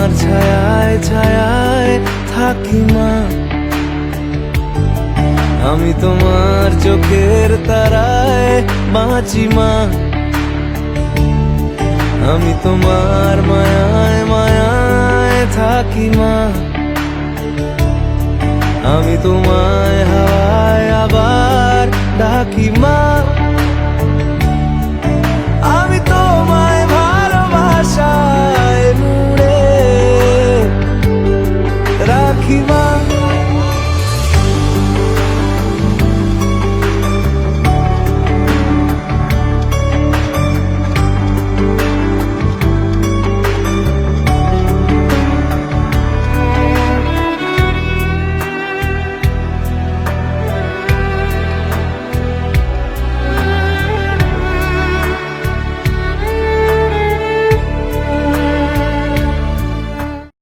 তোমার ছায়ায় ছায়ায় থাকি মা, আমি তোমার চোখের তারায় বাঁচি মা, আমি তোমার মায়ায় মায়ায় থাকি মা, আমি তোমায় হাওয়ায় আবার ডাকি মা।